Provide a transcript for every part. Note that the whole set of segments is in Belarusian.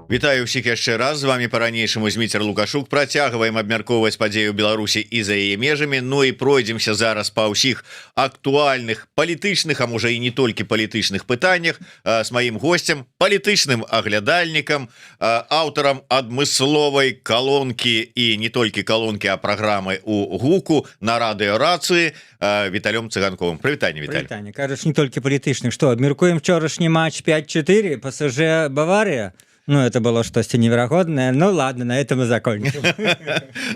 Вітаю ўсіх яшчэ раз, з вами по-ранейшаму Зміцер Лукашук. Працягваем абмяркоўваць падзею Беларусі і за яе межамі. Ну і пройдземся зараз па ўсіх актуальных палітычных, а можа і не толькі палітычных пытаннях з маім госцем, палітычным аглядальнікам, аўтарам адмысловай калонкі і не толькі калонкі, а праграмы у гуку на радыёрацыі Віталём Цыганковым. Прывітанне, Віталь. Прывітанне. Кажаш, не толькі палітычных. Што, абмяркуем вчорашні матч 5-4, ПСЖ Бавария? Ну, это было что-то невероятное. Ну, ладно, на этом и закончим.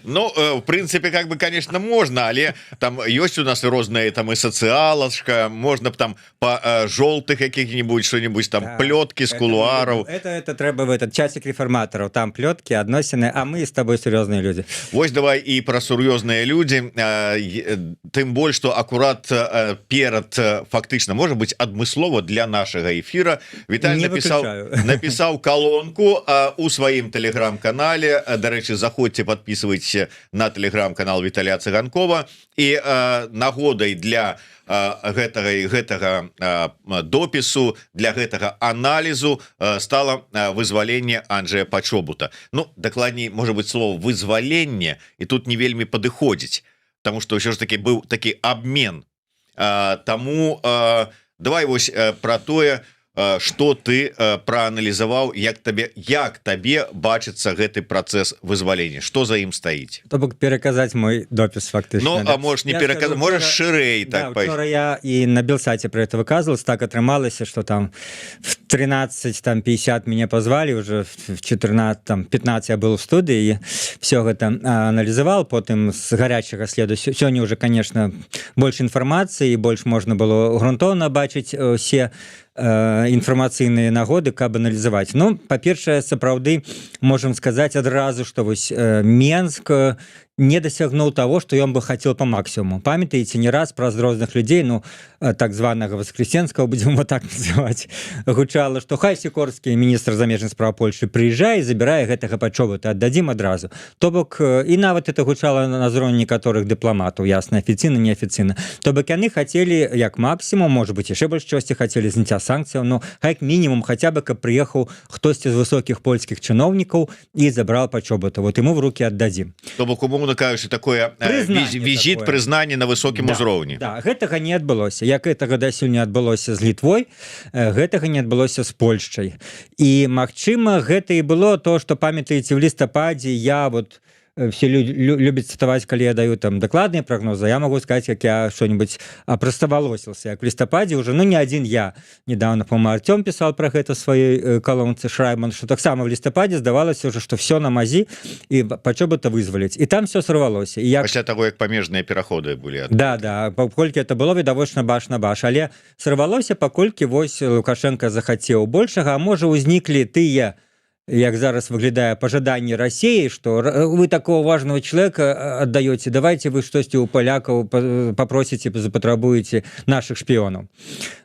Ну, в принципе, как бы, конечно, можно, але там есть у нас разные, там, и социалочка, можно там по желтых каких-нибудь, что-нибудь там, плетки с кулуаров. Это треба в этот часик реформаторов, там плетки, относины, а мы с тобой серьезные люди. Вось давай и про серьезные люди, тем более, что аккурат перед, фактично, может быть, адмыслово для нашего эфира, Виталий написал колонку у сваім телеграм-канале. Дарэчы, заходзьце, подписывайтесь на телеграм-канал Віталія Цыганкова. І нагодай для гэтага допісу, для гэтага аналізу стало вызваленне Анджэя Пачобута. Ну, дакладней, может быть, слово вызваленне і тут не вельмі падыходзіць, потому что ўсё ж таки быў такі абмен. Таму давай вось про тое, что ты прааналізаваў, як табе бачыцца гэты працэс вызвалення, что за ім стаіць? То бок пераказаць мой допіс фактычна. Ну, а можешь не пераказаць, можешь шырэй. Да, вчора я і на Белсате про это выказывался, так атрымалася, что там в 13:50 меня позвали, уже в 14:15 я был в студии, и все гэта анализовал, потым с горячего следу. Сегодня уже, конечно, больше информации, и больше можно было грунтовно бачыць все інфармацыйныя нагоды, каб аналізаваць. Ну, па-першае, сапраўды можам сказаць адразу, што вось Менск не дасягнуў того, что ён бы хотел по максимуму. Памятаеце, не раз праз розных людей, ну, так званого Воскресенского, будем его так называть, гучало, что хай Сікорскі, міністр замежных справ Польши, приезжае и забирае гэтага Пачобута, отдадим адразу. То бок, и нават это гучало на ўзроўні некаторых дыпламатаў, ясно, офіцыйна, неофіцыйна. То бок яны хотели, як максимум, может быть, яшчэ больш чогосьці хотели зняцця санкцыяў, но як минимум, хотя бы, каб приехаў хтосьці з высоких польских чиновников и забрал Пачобута. Вот ему в руки отдадим. То бок, умоўно кажучы, такое візіт, прызнанне на высокім узроўні. Да, гэтага не адбылося. Як гэтага дасюль не адбылося з Літвой, гэтага не адбылося з Польшчай. І, магчыма, гэта і было то, што, памятаеце, в лістападзе я вот все любят цитовать, когда я даю там докладные прогнозы, я могу сказать, как я что-нибудь опростоволосился. Как в листопаде уже, ну, не один я. Недавно, по-моему, Артем писал про это в своей колонце Шрайман, что так само в листопаде сдавалось уже, что все на мази, и Пачобута вызволить. И там все сорвалось. И я... Пасля того, как памежные переходы были. Да, паколькі это было відавочна баш на баш. Але сорвалося, паколькі вось Лукашенко захотел большего, а можа ўзніклі тыя, як зараз выглядае пожаданне России, что вы такого важного человека отдаете, давайте вы штосьці у полякаў попросите, запатрабуете наших шпионов.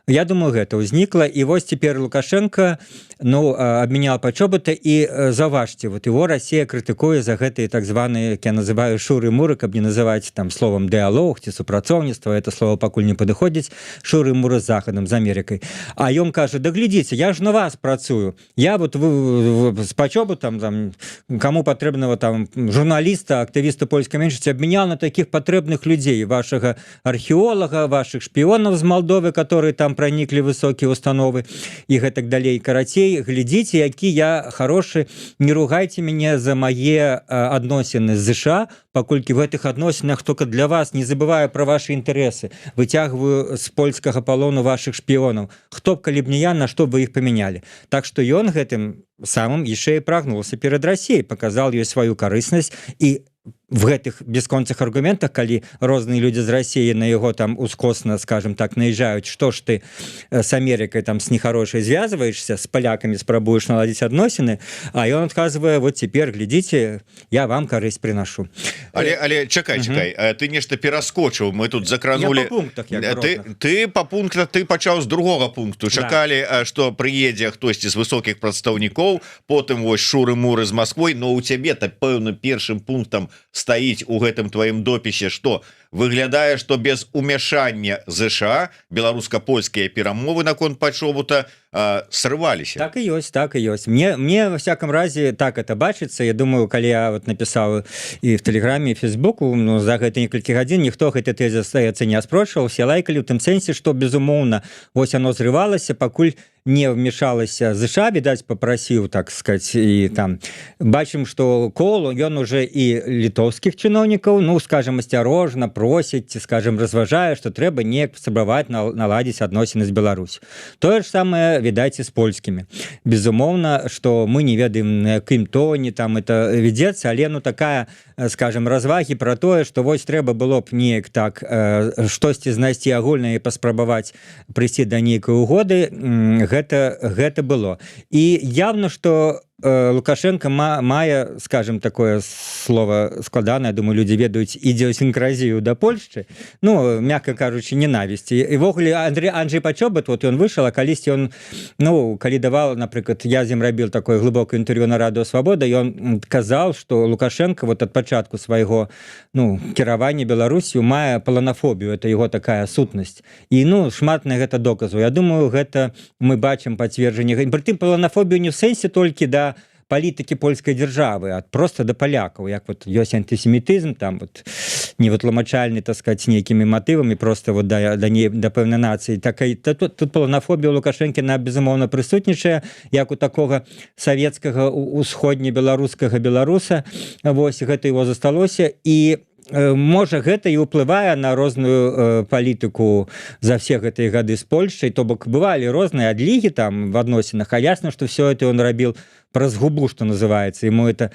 Я думаю, гэта ўзнікла, и вот теперь Лукашенко, ну, обменял Пачобута, и заважьте, вот его Россия критикуе за гэтые так званые, як я называю, шуры-муры, каб не называть там словом диалог ці супрацоўніцтва, это слово пакуль не падыходзіць, шуры-муры з Захадом, з Америкой. А ён кажа, да глядзіце, я ж на вас працую, я вот с Пачобутам, там, кому патрэбного там журналиста, активиста польской меньшинства обменял на таких потребных людей, вашего археолога, ваших шпионов из Молдовы, которые там проникли в высокие установы и так далее. Карацей, глядите, які я хороший, не ругайте меня за мои адносины з США, паколькі в этих адносинах только для вас, не забывая про ваши интересы, вытягиваю с польского полону ваших шпионов. Хто б калі б не я, на что бы их поменяли. Так что ён гэтым самым яшчэ і прагнулся перед Россией, показал ёй свою карыснасць, и в гэтых бесконцых аргументах, калі розныя люди з России на его там ускосно, скажем так, наезжают, что ж ты с Америкой там с нехорошей связываешься, с поляками спробуешь наладить адносины, а он отказывая, вот теперь, глядите, я вам корысть приношу. Але чакай, ты нешта пераскочыў, мы тут закранули. Я по пунктах, ты по пунктах, ты пачаў з другога пункту. Чакалі, што прыедзе хтосьці з высокіх прадстаўнікоў, потым вось шуры-муры з Москвой, но у цябе-то пэўна першым пунктам стаіць у гэтым тваім допісе, што выглядае что без умяшання ЗША беларуска-польскія перамовы наконт пачобута срываліся. Так і ёсць. Мне во всяком разе так это бачыцца. Я думаю, калі я вот написал і в Телеграме, і Фейсбуку, ну, за гэта некалькі гадзін ніхто гэты тэз застаецца не аспрошваў, все лайкалі ў тым сэнсе, што безумоўна вось оно зрывалася, пакуль не вмешалася ЗША, відаць, попросіў, так сказать, і там бачым, што Коул, ён уже і літоўскіх чыноўнікаў, ну, скажем, асцярожна просіць, скажем, разважае, што трэба неяк спрабаваць наладзіць адносіны з Беларусю. Тое ж самае, відаць, і з польскімі. Безумоўна, што мы не ведаем, на якім тоне там это вядзецца, але, ну, такая, скажем, развагі пра тое, што вось трэба было б неяк так штосьці знайсці агульнае і паспрабаваць прыйсці да нейкай угоды, гэта было. І явно, што Лукашенко мае, скажем, такое слово складанае, думаю, людзі ведаюць ідзеосінкразію да Польшчы, ну, мякка кажучы, ненавісці. І вогуле Анджей Пачобут, вот ён выйшаў, а калісьці ён, ну, калі давал, напрыклад, я з ім рабіў такое глыбокае інтэрв'ю на Радыё Свабода, ён казаў, што Лукашенко вот ад пачатку свайго, ну, кіравання Беларусью мае паланафобію, это его такая сутнасць. І, ну, шмат на гэта доказаў. Я думаю, гэта мы бачым пацверджанне. Прытым паланафобію не в сэнсе толькі да палітыкі польскай дзяржавы, а просто да палякаў, як вот ёсць антысемітызм, там вот не вытлумачальны, так сказать, нейкімі матывамі, просто вот да пэўнай нацыі. Тут паланафобія ў Лукашэнкі безумоўна прысутнічае, як у такога савецкага усходне-беларускага беларуса, вось гэта его засталося, і можа гэта і ўплывае на розную палітыку за все гэтыя гады з Польшчай, то бок бывалі розныя адлігі там в адносінах, а ясна, што все это ён рабіў праз губу, што называецца, ему это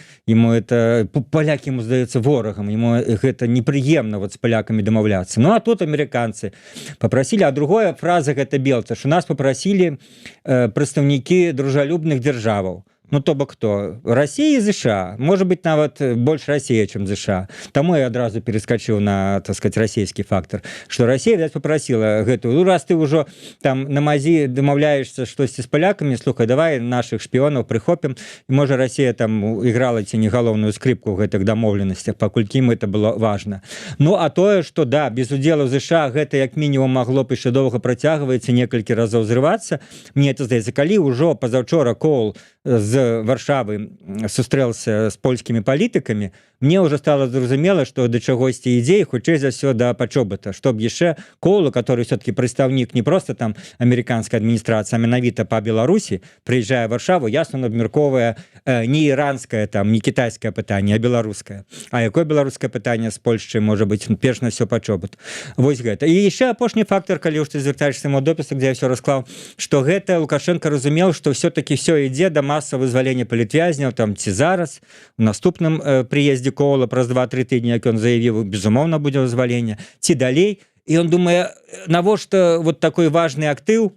палякі ему здаецца ворагам, ему гэта непрыемна вот з палякамі дамаўляцца. Ну а тут амерыканцы попросілі, а другая фраза гэта Белца, што нас попросілі прадстаўнікі дружалюбных дзяржаваў. Ну, то бок кто? Россия и США. Может быть, нават больше Россия, чем США. Тому я одразу перескочил на, так сказать, российский фактор. Что Россия, видать, попросила гэтую, ну, раз ты уже там на мази домовляешься штосьці с поляками, слухай, давай наших шпионов прихопим. И, может, Россия там играла ці не галоўную скрипку в гэтых домовленностях, паколькі им это было важно. Ну, а тое, что, да, без удела в США гэта, як минимум, могло б еще долго протягиваться, некалькі разов взрываться. Мне это здаецца, калі уже позавчора Коул з Варшавы сустрэлся з польскімі палітыкамі, мне уже стало зразумела, што да чагосьці ідзе, хутчэй за ўсё да Пачобута, чтоб яшчэ Коулу, который все-таки прадстаўнік не просто там американской адміністрацыі, а менавіта па Беларусі, прыязджае в Варшаву, ясно абмяркоўвае не іранскае, там, не китайское пытанне, а беларускае. А якое беларускае пытанне з Польшчай можа быць? Перш на все Пачобут. Вось гэта. І яшчэ апошні фактор, калі ўж ты звяртаешься мой допіс, где я все расклаў, што гэта Лукашенко разумел, што все-таки все ідзе да масавага вызвалення палітвязняў, там, ці зараз, у наступным прыездзе Коула праз 2-3 тыдні, як ён заявіў, безумоўна будзе вызвалення, ці далей. І ён думае, навошта вот такой важны актыў,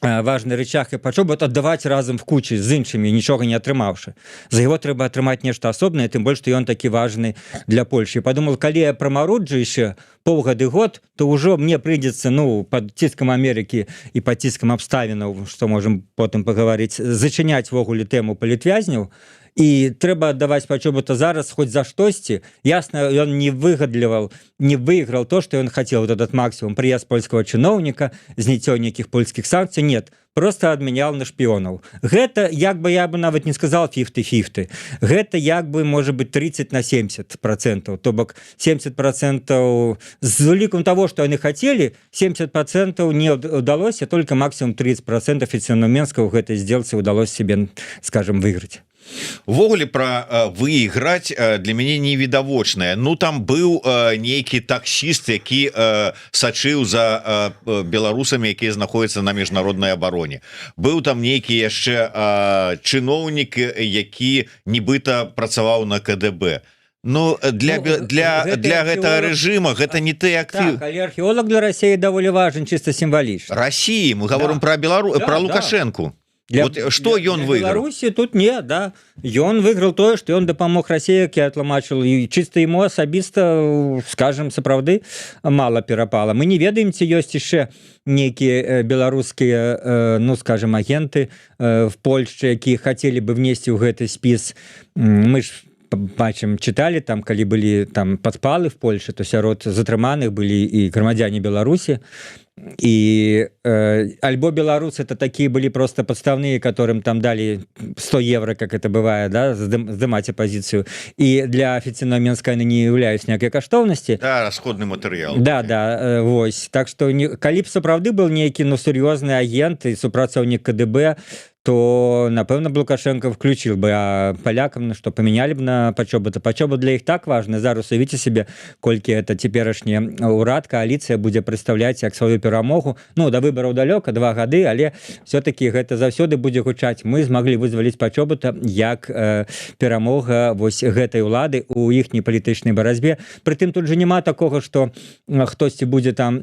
важны рычаг і Пачобут аддаваць разам в кучы з іншымі, нічога не атрымаўшы. За яго трэба атрымаць нешта асобнае, тым больш, што ён такі важны для Польши. Падумал, калі я прамаруджу яшчэ полгода-год, то ўжо мне прыйдзецца, ну, под ціскам Амерыкі і под ціскам абставінаў, што можам потым пагаварыць, зачыняць вогуле тэму палітвязняў, і трэба аддаваць Пачобута зараз хоць за штосьці. Ясна, ён не выйграл то, што ён хацеў, вот этот максимум, прыезд польскага чыноўніка, зняццё нейкіх польскіх санкцый, нет, просто адмянял на шпіёнаў. Гэта, як бы я бы нават не сказал 50-50, гэта як бы, можа быть, 30-70%, то бок 70% з улікам того, што яны хацелі, 70% не удалося, только максимум 30% фінансаў гэтай сделцы удалось себе, скажем, выйграць. Увогуле пра выйграць для мяне невідавочнае. Ну там быў нейкі таксіст, які сачыў за беларусамі, якія знаходзяцца на міжнароднай абароне. Быў там нейкі яшчэ чыноўнік, які нібыта працаваў на КДБ. Ну, для гэтага рэжыма гэта не ты актыў. Так, але археолог для России даволі важен, чисто символічна. России, мы говорим про Лукашенку. Вот что ён выйграў? Беларусі тут не, да. Ён выйграў тое, што ён дапамог Расіі, як я тлумачыў, і чыста яму асабіста, скажем, сапраўды мала перапала. Мы не ведаем, ці ёсць яшчэ нейкія беларускія, ну, скажем, агенты в Польшчы, якія хацелі бы внесці ў гэты спіс. Мы ж бачым чыталі там калі былі там падпалы в Польше, то сярод затрыманых былі і грамадзяне Беларусі, і альбо беларусы это такие были просто подставные, которым там дали 100 евро, как это бывает, да, здымаць оппозицию, и для официального Минска не являюсь некой каштоўнасці. Да, расходный материал. Да, вось. Так что калі б сапраўды был нейкі, ну, сур'ёзны агент і супрацоўнік КДБ, то, напэўна, Лукашенко включил бы, а полякам, что поменяли бы на пачобы. Пачобы для іх так важны. Зараз уявіце себе, колькі это цяперашні ўрад, коаліцыя будзе прадстаўляць як сваю перамогу. Ну, до выбораў далёка, 2 гады, але все-таки гэта заўсёды будзе гучаць. Мы змаглі вызваліць пачобыта як перамога вось гэтай улады у іхняй палітычнай барацьбе. Прытым тут же няма такога, што хтосьці будзе там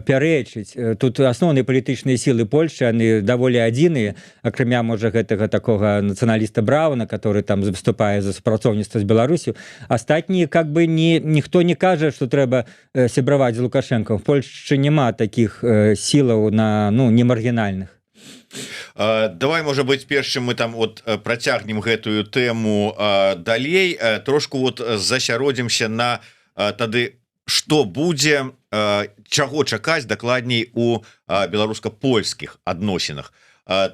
пярэчыць. Тут асноўныя палітычныя сілы Польшчы, яны даволі адзіныя, акрамя, можа, гэтага такога нацыяналіста Брауна, который там выступае за супрацоўніцтва з Беларусю. Астатнія, как бы, ніхто не кажа, што трэба сябраваць з Лукашенко. В Польшчы няма такіх сілаў на, ну, не маргінальных. Давай, можа быць, перш чым мы там вот працягнем гэтую тэму далей, трошку вот засяродзімся на тады, што будзе, чаго чакаць дакладней у беларуска-польскіх адносінах.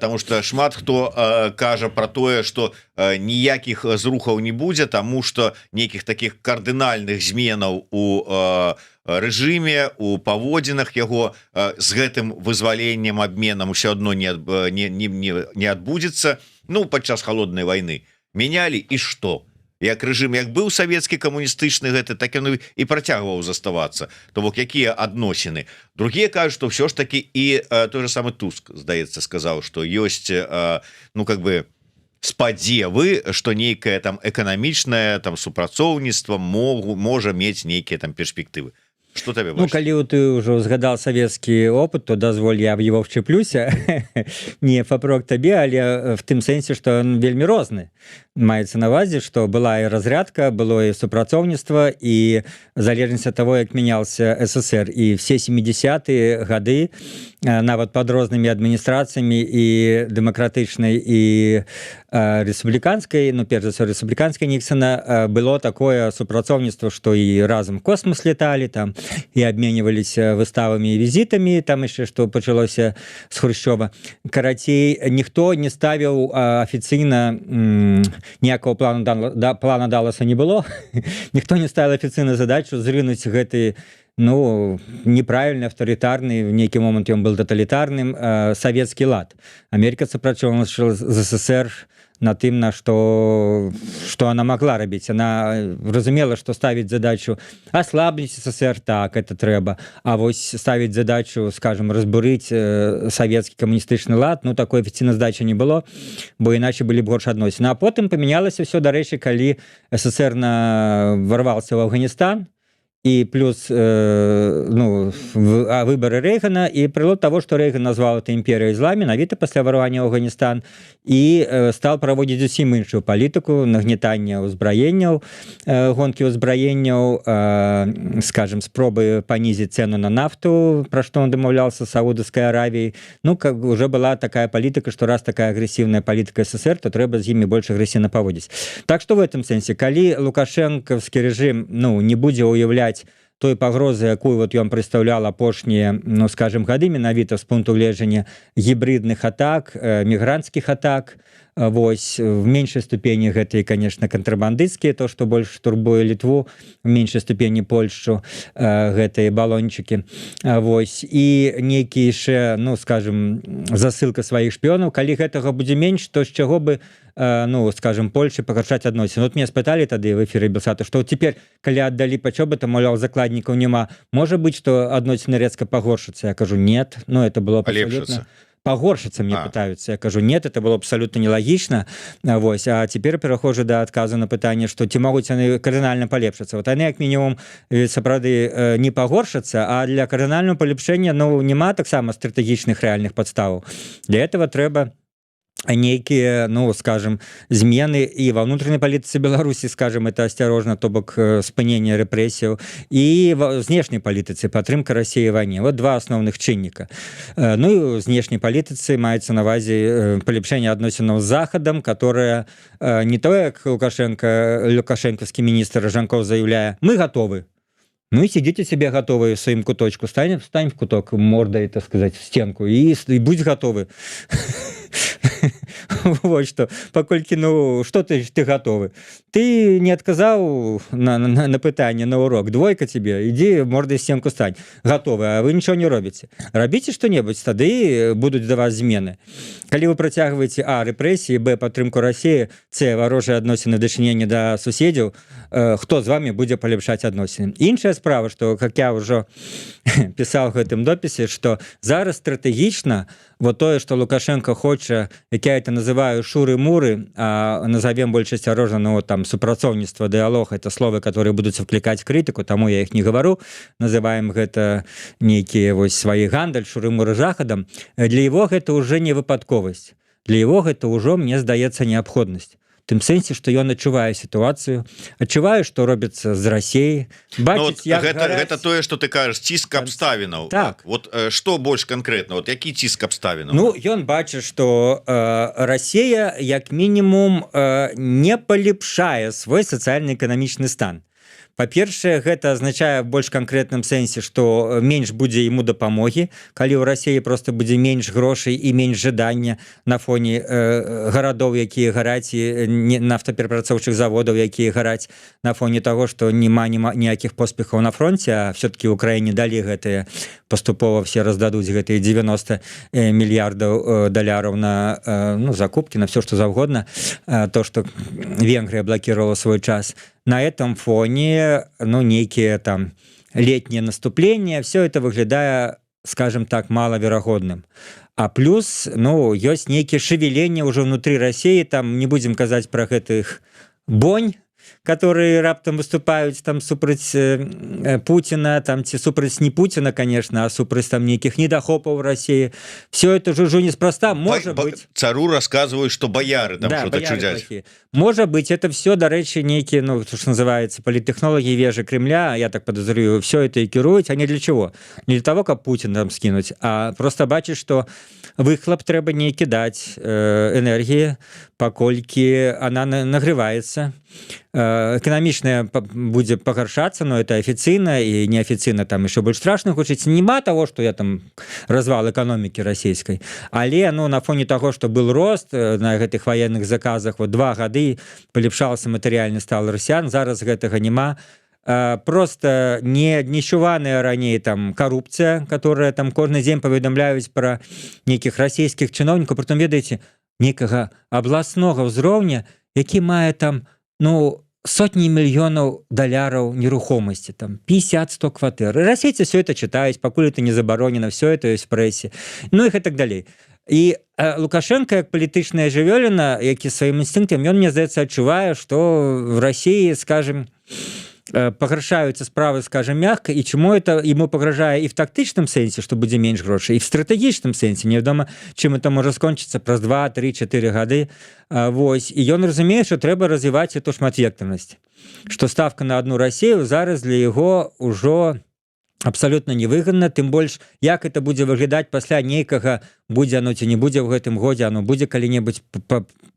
Таму што шмат хто кажа пра тое, што ніякіх зрухаў не будзе, таму што нейкіх такіх кардынальных зменаў у рэжыме, у паводзінах яго з гэтым вызваленнем, абменам усё адно не адбудзецца. Ну, падчас халоднай вайны менялі, і што? Як рэжым, як быў савецкі камуністычны гэты, так ён і працягваў заставацца. То бок, якія адносіны. Другія кажуць, што ўсё ж такі і той же самы Туск, здаецца, сказаў, што ёсць, ну, как бы, спадзевы, што нейкае там эканамічнае там супрацоўніцтва можа мець нейкія там перспектывы. Что тебе бачишь? Ну, коли ты уже узгадал советский опыт, то дозволь я в его вчеплюся. Не папрок табе, але в тым сэнсе, што ён вельмі розны. Маецца на увазе, што была і разрядка, было і супрацоўніцтва, і залежнасць ад таго, як мяняўся СССР. І все 70-е гады, нават пад рознымі адміністрацыямі і дэмакратычнай, і рэспубліканскай, ну, перш за ўсё рэспубліканскай Ніксона, было такое супрацоўніцтва, што і разам космос леталі, там, і абменьваліся выставамі і візітамі, там яшчэ што пачалося з Хрушчова. Карацей, ніхто не ставіў афіцыйна, ніякого плана Далласа не было, ніхто не ставіў афіцыйна задачу зрынуць гэты, ну, неправильный, авторитарный, в нейкі момент ён был тоталітарным, савецкі лад. Америка супрацоўнічала з СССР на тым, на што она могла рабіць. Она разумела, што ставіць задачу аслабніць СССР, так, это трэба, а вось ставіць задачу, скажем, разбурыць савецкі камуністычны лад, ну, такой афіцыйнай здачы не было, бо іначе былі б горш адносіны. А потым памянялася ўсё, дарэчы, калі СССР ворвался в Афганістан, и плюс выборы Рейгана, и прилог того, что Рейган назвал это империей зла, менавіта пасля варвання ў Афганістан, і стал праводзіць зусім іншую палітыку нагнетання ўзбраенняў, гонкі ўзбраенняў, скажем, спробы панізіць цену на нафту, пра што он дамаўляўся з Саудаўскай Аравіяй. Ну, как уже была такая палітыка, што раз такая агрэсіўная палітыка СССР, то трэба з імі больш агрэсіўна паводзіць. Так што в этом сэнсе, калі лукашэнкаўскі рэжым, ну, не будзе ўяўляць той пагрозы, якую вот ён прадстаўлял апошнія, ну, скажем, гады, менавіта з пункту гледжання гібридных атак, мігранцкіх атак, вось, в меньшай ступені гэта, конечно, кантрабандысцкія, то, што больш турбуе Літву, в меньшай ступені Польшчу, гэтыя балончыкі, вось, і нейкі яшчэ, ну, скажем, засылка сваіх шпіёнаў. Калі гэтага будзе менш, то з чаго бы, ну, скажем, Польши пагаршаць адносіны. Вот мне спыталі тады в эфіры Белсату, што цяпер, калі аддалі пачобыта, маўляў, закладнікаў няма, можа быць, што адносіны рэзка пагоршацца? Я кажу, нет, ну, это было абсолютно... Пагоршыцца мне пытаюцца. Я кажу, нет, это было абсолютно нелогічна. Вось, а цяпер перахожу да адказу на пытанне, што ці могуць яны кардынальна палепшыцца. Вот яны, як мінімум, сапраўды не пагоршацца, а для кардынальнага палепшэння, ну, няма таксама стратэгічных рэальных падставаў. Для этого трэба нейкія, ну скажем, змены і ва ўнутранай палітыцы Беларусі, скажем, это асцярожна, то бок спынення рэпрэсіяў, і ва знешняй палітыцы падтрымка Расіі вайне. Вот два асноўных чынніка. Ну і ў знешняй палітыцы маецца на ўвазе палепшэнне адносінаў з захадам, которое не то, як лукашэнкаўскі міністр Ражанкоў заяўляе: мы готовы. Ну и сидите себе готовы в своем куточку, стань в куток мордой, так сказать, в стенку и будь готовы. Вот что, покольки, ну, что ты готовы? Ты не отказал на пытание, на урок, двойка тебе, иди мордой в стенку стань. Готовы, а вы ничего не робите. Робите что-нибудь, тогда будут до вас змены. Коли вы протягиваете а. репрессии, б. подтримку России, с. ворожие относины дочинения до соседей, кто с вами будет полепшать относины. Иншая справа, что, как я уже писал в этом дописе, что зараз стратегично вот то, что Лукашенко хочет, как я это называю, шуры-муры, а назовем больше осторожно, ну, там, супрацовництво, диалог, это слова, которые будут вкликать критику, тому я их не говорю, называем это некие вот свои гандаль, шуры-муры заходом. Для его это уже не выпадковость, для его это уже, мне сдается, необходность. Тым сэнсе, што ён адчувае сітуацыю, адчувае, што робіцца з Расіяй, бачыць, як гэта тое, што ты кажаш, ціск абставінаў. Так. Вот што больш канкрэтна, вот які ціск абставінаў? Ну, ён бачыць, што Расія як мінімум не палепшае свой сацыяльна-эканамічны стан. Па-першае, гэта азначае в больш канкрэтным сэнсе, што менш будзе ему дапамогі, калі ў Расіі просто будзе менш грошай і менш жадання на фоне гарадоў, якія гараць, і нафтаперапрацоўчых заводаў, якія гараць, на фоне таго, што няма ніякіх поспехаў на фронте, а все-таки ў Украіне далі гэтыя паступова все раздадуць гэтыя 90 мільярдаў даляраў на закупкі, на все, што заўгодна, то, што Венгрыя блокировала свой час. На этом фоне, ну, некие там летние наступления, все это выглядая, скажем так, маловероятным. А плюс, ну, есть некие шевеления уже внутри России, там не будем казать про гэтых бонь, которые раптам выступаюць там супраць Путина, там ці супраць не Путина, конечно, а супраць там нейкіх недахопаў в России. Все это же неспроста, может быть. Цару рассказывают, что бояры там да, что-то чудят. Может быть, это все, до речи, некие, ну, то, что называется, политтехнологи вежи Кремля, я так подозреваю, все это и кируют, а не для чего? Не для того, как Путин там скинуть, а просто бачить, что выхлоп трэба не кидать энергии, покольки она нагревается. Эканамічная будзе пагаршацца, но это афіцыйна і неафіцыйна там еще больш страшна гучыць. Нема того, что я там развал эканомікі расійскай, але ну на фоне того, что был рост на гэтых военных заказах, вот 2 гады палепшаўся матэрыяльны стан расіян, зараз гэтага няма. Просто не аднічуваная раней там коррупция, которая там кожны дзень паведамляюць про нейкіх расійскіх чыноўнікаў, притом ведаеце, некага абласнога ўзроўня, які мае там, ну, сотні мільёнаў даляраў нерухомасці, там 50-100 кватэр. Расейцы все это читаюць, пакуль это не забаронена, все это ёсць в прэсе, ну і так далей. І Лукашенко, як палітычная жывёліна, які сваім інстынктам, ён, мне здаецца, адчувае, што в России, скажем, пагаршаюцца справы, скажем, мягко, і чаму это ему пагражае і в тактычным сэнсе, што будзе менш грошай, і в стратэгічным сэнсе, невядома, чым это можа скончыцца праз 2, 3, 4 гады. Вось. І ён разумее, што трэба развіваць эту шматвектарнасць, што ставка на одну Расію зараз для яго ўжо абсолютно невыгодна, тым больш, як это будзе выглядаць пасля нейкага, будзе оно ці не будзе ў гэтым годзе, оно будзе калі-небудзь,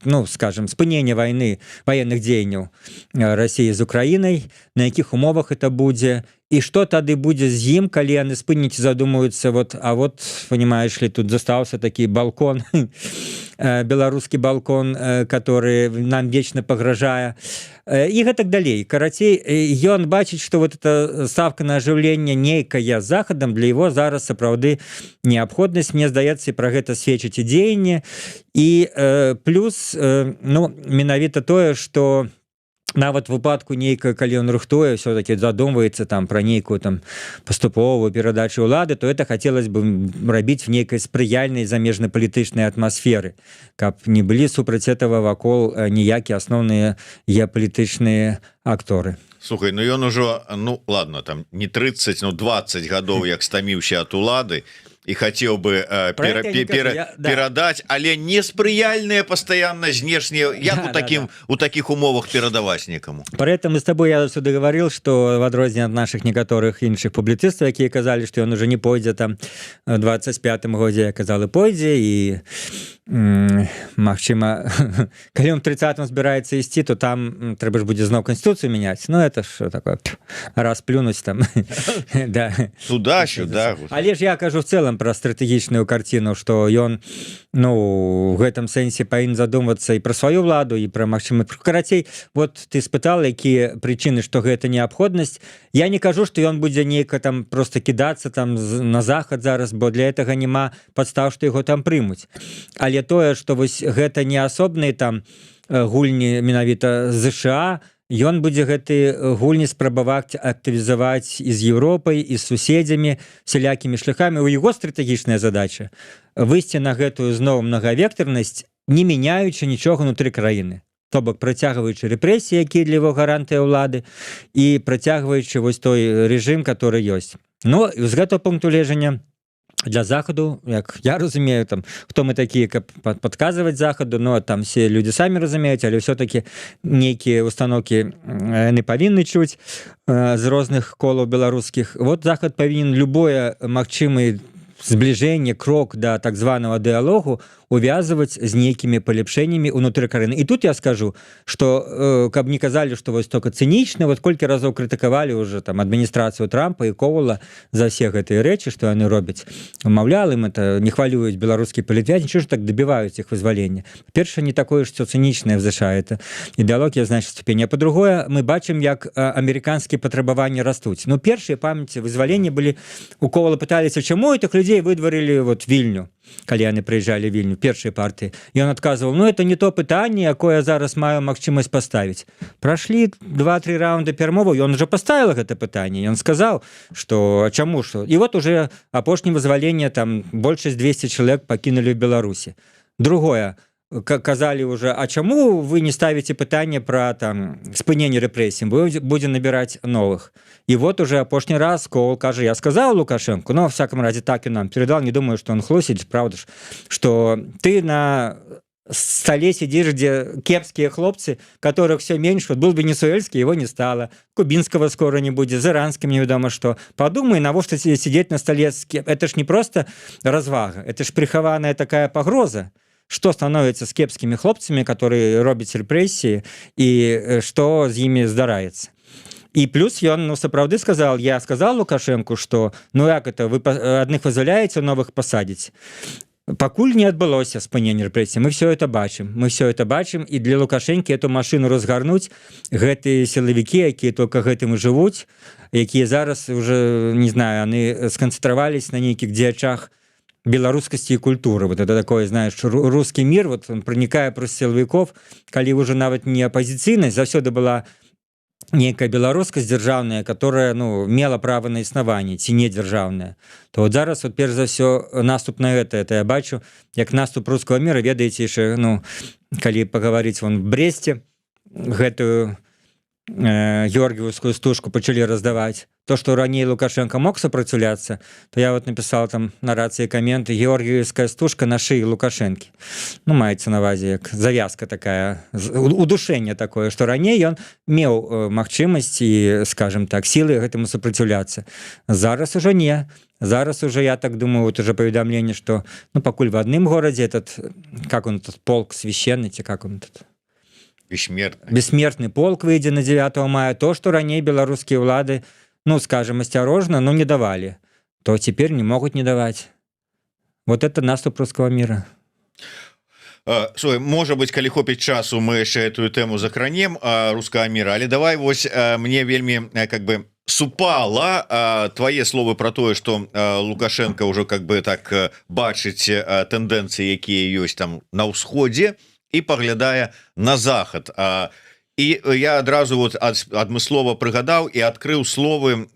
ну, скажем, спынення вайны, военных дзеянняў Расіі з Украінай, на якіх умовах это будзе, і што тады будзе з ім, калі яны спыняць і задумаюцца, вот, а вот, понимаешь ли, тут застаўся такі балкон, беларускі балкон, который нам вечно пагражае, і гэтак далей. Карацей, ён бачыць, што вот эта ставка на ажыўленне нейкая з захадам для его зараз сапраўды неабходнасць, мне здаецца, і пра гэта сведчыць і дзеянне, і плюс, ну, менавіта тое, што нават выпадку нейкая, калі ён рыхтуе, все-таки задумваецца там пра нейкую там паступовую перадачу ўлады, то это хацелось бы рабіць в нейкай спрыяльнай замежна-палітычнай атмасферы, каб не былі супраць этого вакол ніякія асноўныя геапалітычныя акторы. Слухай, ну ён ужо, ну ладно, там не 30, ну 20 гадоў як стаміўся ад улады, и хотел бы перадать, але неспрыяльные постоянно знешние, як у таких умовах перадаваць некому. Поэтому с тобой я сюда говорил, что в адрозненне от наших некоторых іншых публіцыстаў, якія казалі, что он уже не пойдзе там в 25-м годзе, я казал, и пойдзе, и магчыма, калі он в 30-м збіраецца ісці, то там трэба ж будзе зноў канституцыю мяняць. Ну это ж такое, раз плюнуць там. Туда-сюда. Але ж я кажу в цэлым пра стратэгічную карціну, што ён, ну, в гэтым сэнсе павінен задумвацца і пра сваю ўладу, і пра магчымы. Карацей, вот ты спытал, якія прычыны, што гэта неабходнасць. Я не кажу, што ён будзе нейка там просто кідацца там на захад зараз, бо для гэтага няма падстаў, што яго там прымуць. Але тое, што вось гэта не асобныя там гульні менавіта ЗША, ён будзе гэты гульні спрабаваць актывізаваць і з Еўропай, і з суседзямі, всялякімі шляхамі. У яго стратэгічная задача выйсці на гэтую зноў многавектарнасць, не мяняючы нічога ўнутры краіны. То бок працягваючы рэпрэсіі, якія для яго гарантыя ўлады, і працягваючы вось той рэжым, который ёсць. Ну, і з гэтага пункту гледжання для захаду, як я разумею, там, хто мы такія, каб падказваць захаду, но там все люди самі разумеюць, але ўсё-таки нейкія установкі яны павінны чуць з розных колаў беларускіх. Вот захад павінен любое магчымае збліжэнне, крок да так званого дыалогу увязываць з нейкімі палепшэннямі ўнутры краіны. І тут я скажу, што каб не казалі, што вось только цынічна, вот колькі разоў крытыкавалі уже там адміністрацыю Трампа і Коўла за все гэтыя рэчы, што яны робяць. Маўлял, ім это не хвалююць беларускі палітвязні, чого ж так добіваюць іх вызвалення. Па-першае, не такое ж цынічнае в США, это ідэалогія значит ступені. А па-другое, мы бачым, як амерыканскія патрабаванні растуць. Ну, першыя памяці вызвалення былі, у Коўла пыталіся, чаму этих людей выдварылі вот Вільню, калі яны прыязджалі в Вільню, першай партыі. І ён адказваў, ну, это не то пытанне, якое зараз маю магчымасць паставіць. Прашлі 2-3 раунда перамоваў, ён уже паставіў гэта пытанне. Ён сказаў, што чаму што. І вот уже апошняе вызваленне, там большасць 200 чалавек пакінулі ў Беларусі. Другое, казалі уже, а чаму вы не ставіце пытанне пра там спыненне рэпрэсій, будзе набіраць новых. І вот уже апошні раз Коул кажа, я сказал Лукашенко, но в всяком разе так и нам передал, не думаю, что он хлусить, правда ж, что ты на столе сидишь, где кепские хлопцы, которых все меньше, вот был венесуэльский, его не стало, кубинского скоро не будет, с иранским неведомо что. Подумай, на во что сидеть на столе, это ж не просто развага, это ж прихованная такая погроза. Что становится с кепскими хлопцами, которые робят репрессии, и что с ними здараецца. И плюс ён, ну, сапраўды сказал, я сказал Лукашенку, что, ну, як это, вы адных вызваляеце, новых пасадзіць. Пакуль не адбылося спынення рэпрэсій, мы все это бачым, і для Лукашэнкі эту машину разгарнуць, гэтыя сілавікі, якія только гэтым і жывуць, якія зараз уже, не знаю, яны сканцэнтравались на нейкіх дзеячах беларускасці і культуры. Вот это такое, знаешь, русский мир, вот он проникае праз сілавіков, калі уже нават не апозіцыйнасць, заўсёды была некая беларускасць дзяржаўная, которая, ну, мела права на існаванне, ці не дзяржаўная. То вот зараз, вот, перш за ўсё, наступ на это я бачу, як наступ рускага мира, ведаеце, яшчэ, ну, калі паговорыць вон в Бресце, гэтую георгиевскую стужку пачалі раздаваць. То, что раней Лукашенко мог сопротивляться, то я вот написал там на рации комменты: георгиевская стужка на шее Лукашенки. Ну, маецца на увазе, як завязка такая, удушэнне такое, что раней ён меў магчымасць і, скажем так, силы гэтаму сопротивляться. Зараз уже не. Зараз уже, я так думаю, вот уже поведомление, что, ну, покуль в одном городе этот, как он тут, полк священный, как он тут? Бессмертный полк выйдзе на 9 мая. То, что раней беларускія ўлады, ну, скажем, осторожно, но не давали, то теперь не могут не давать. Вот это наступ русского мира. Слухай, может быть, калі хопіць часу, мы яшчэ эту тему закранем рускага мира, але давай вось мне вельмі как бы супала твои словы про тое, что Лукашенко уже как бы так бачыць тэндэнцыі, якія ёсць там на ўсходзе, і паглядае на захад. І я адразу вот адмыслова прыгадаў і адкрыў словы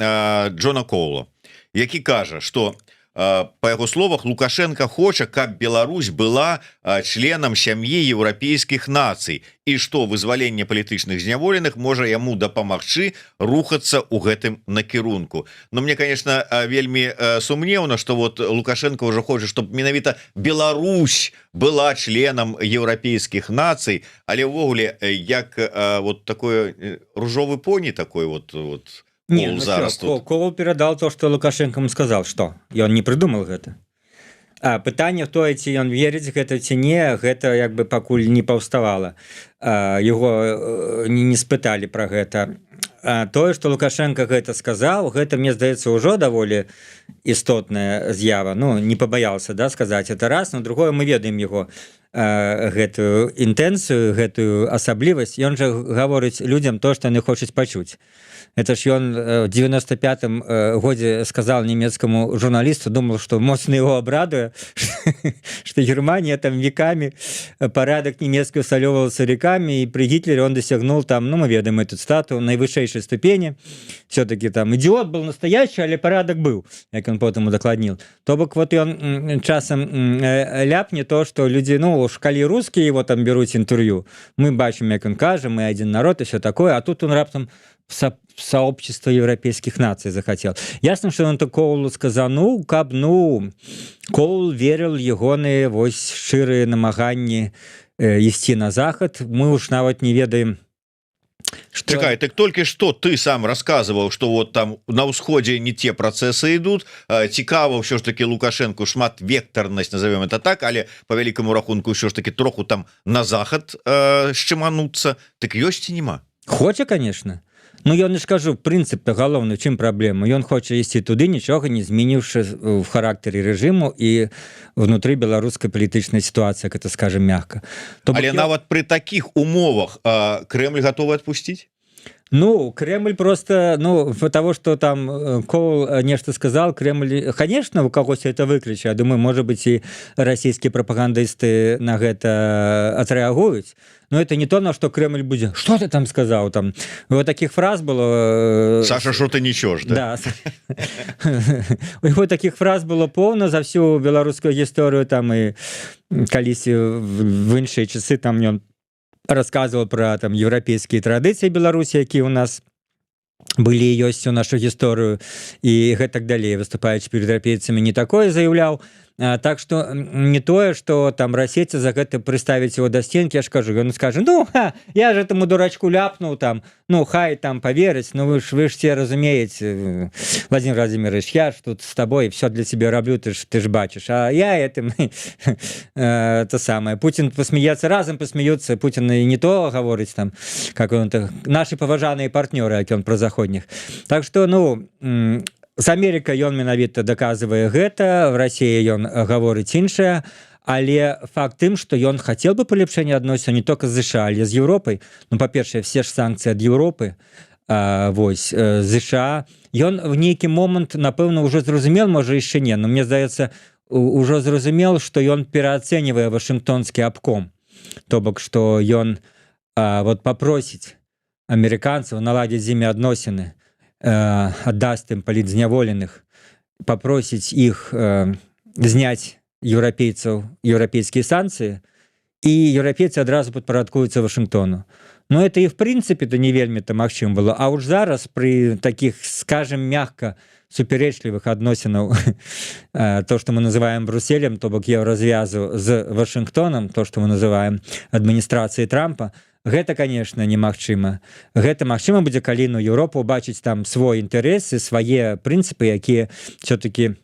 Джона Коула, які кажа, што по яго словах Лукашенко хоча, каб Беларусь была членам сям'і еўрапейскіх нацый і што вызваленне палітычных зняволеных можа яму дапамагчы рухацца ў гэтым накірунку. Но мне, конечно, вельмі сумнеўна, что вот Лукашенко уже хоча, чтобы менавіта Беларусь была членам еўрапейскіх нацый, але ўвогуле як вот такое ружовы пони такой вот не, ну зараз все, Коул перадал то, что Лукашенко ему сказал, что и он не придумал гэта. А пытанне тое, ці ён верыць гэта ці не, гэта як бы пакуль не паўставала. Яго не спыталі пра гэта. Тое, што Лукашенко гэта сказаў, гэта, мне здаецца, ўжо даволі істотная з'ява. Ну, не пабаялся, да, сказаць это раз, но другое мы ведаем яго гэтую інтэнцыю, гэтую асаблівасць. Ён жа гаворыць людзям то, што яны хочуць пачуць. Это ж ён в 95-м годзе сказал немецкому журналисту, думал, что моцно его обрадуя, что Германия там веками порядок немецкий усалёвывался веками, и при Гитлере он досягнул там, ну мы ведаем эту стату, наивысшейшей ступени. Все-таки там идиот был настоящий, але порядок был, как он потом удокладнил. То бок вот он часом ляпне то, что люди, ну уж калі русские его там берут интервью, мы бачим, как он каже, мы один народ и все такое, а тут он раптом сообщество европейских наций захотел. Ясно, что он то Коулу сказанул, каб, ну, Коул верил егоные вось шчырыя намаганні ісці на захад. Мы уж нават не ведаем, что... Чекай, так только что ты сам рассказывал, что вот там на ўсходзе не те процессы идут. Цікава ўсё ж таки Лукашенко шмат векторность, назовем это так, але по великому рахунку ўсё ж таки троху там на захад шчымануцца. Так ёсць ці нема? Хоча, конечно. Ну, я не скажу, прынцып-то галоўны, чым праблема. Ён хоча ісці туды, нічога не змяніўшы в характары рэжыму і внутры беларускай палітычнай сітуацыі, как это скажем мягко. Але нават пры такіх умовах Кремль готовы отпустить? Ну, Кремль просто, ну, того, что там Коул нечто сказал, Кремль, конечно, у кого-то это выключит. Я думаю, может быть, и российские пропагандисты на это отреагуют. Но это не то, на что Кремль будет. Что ты там сказал? Там вот таких фраз было... Саша, что ты ничего, да? Да. У него таких фраз было полно за всю белорусскую историю, там и колись в іншыя часы там он рассказывал про там европейские традиции Беларуси, якія у нас были и ёсць у нашу гісторыю и гэтак далей, выступаючы перед европейцами, не такое заявлял. Так что не тое, что там расейцы за гэта приставить его до стенки, я ж кажу, он скажет, ну, я же этому дурачку ляпнул там, ну, хай там поверить, ну, вы ж все разумеете, Владимир Владимирович, я ж тут с тобой все для тебя роблю, ты ж бачишь, а я этим, то самое, Путин посмеется, разом посмеются, Путин и не то говорит там, как он, наши поважанные партнеры, как он про заходних. Так что, ну, з Амерыкай ён менавіта даказвае гэта, в Расіі ён гаворыць іншае, але факт тым, што ён хацеў бы палепшэння адносін не толькі з ЗША, але з Еўропай. Ну, па-першае, все ж санкцыі ад Еўропы, вось, ЗША. Ён в нейкі момант, напэўна, ўжо зразумел, можа, яшчэ не, но мне здаецца, ўжо зразумел, што ён пераацэньвае Вашынгтонскі абком. То бок, што ён вот папросіць амерыканцаў наладзіць з імі адносіны, отдаст им политзняволенных, попросить их снять европейские санкции, и европейцы адразу подпарадкуюцца Вашингтону. Но это и в принципе то не вельмі-то магчым было. А уж зараз при таких, скажем, мягко супярэчлівых адносінаў, то, что мы называем Брюсселем, то бок еўразвязу з Вашингтоном, то, что мы называем администрацией Трампа, гэта, конечно, немагчыма. Гэта магчыма будзе, калі ну, Еўропа убачыць там свой інтарэс і свае прынцыпы, якія все-таки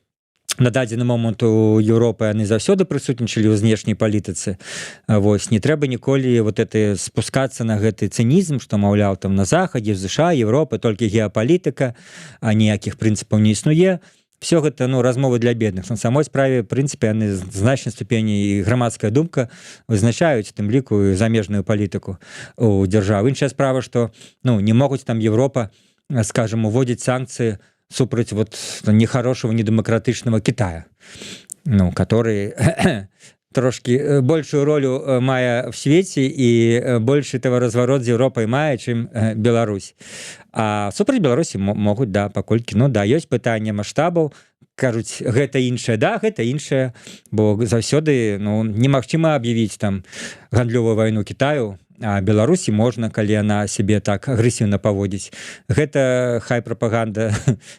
на дадзены момант у Еўропы яны заўсёды прысутнічалі ў знешняй палітыцы. Вось, не трэба ніколі вот это спускацца на гэты цынізм, што, маўляў, там на Захадзе, в ЗША, Еўропы, толькі геапалітыка, а ніякіх прынцыпаў не існуе. Все гэта, ну, размовы для бедных. На самой справе, в принципе, яны значнай ступені і грамадская думка вызначаюць тым ліку і замежную палітыку у дзяржавы. Іншая справа, што ну, не могуць там Европа, скажем, уводзіць санкцыі супраць вот нехорошего, недемократичного Китая, ну, который трошки большую ролю мае в свеце і больше таваразварот з Еўропай мае, чым Беларусь. А супраць Беларусі могуць, да, паколькі, ну да, ёсць пытанне маштабаў, кажуць, гэта іншае, да, гэта іншае, бо заўсёды, ну, немагчыма аб'явіць там гандлёвую вайну Кітаю, а Беларусі можна, калі яна сябе так агрэсіўна паводзіць. Гэта хай прапаганда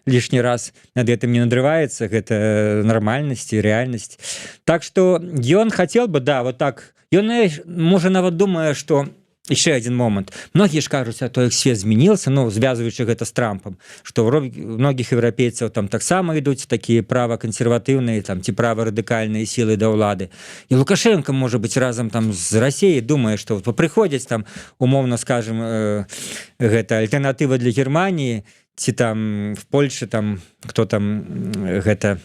лішні раз над гэтым не надрываецца, гэта нармальнасць і рэальнасць. Так што ён хацеў бы, да, вот так, ён, можа, нават думае, што яшчэ адзін момант. Многія ж кажуць, а то як свет змянілася, ну, звязваючы гэта з Трампам, што многіх еўрапейцаў там таксама ідуць такія правакансерватыўныя там, ці праварадыкальныя сілы да ўлады. І Лукашенко, можа быць, разам там з Расіяй думае, што прыходзяць там, умоўна скажем, гэта альтэрнатыва для Германії, ці там в Польше там, хто там гэта...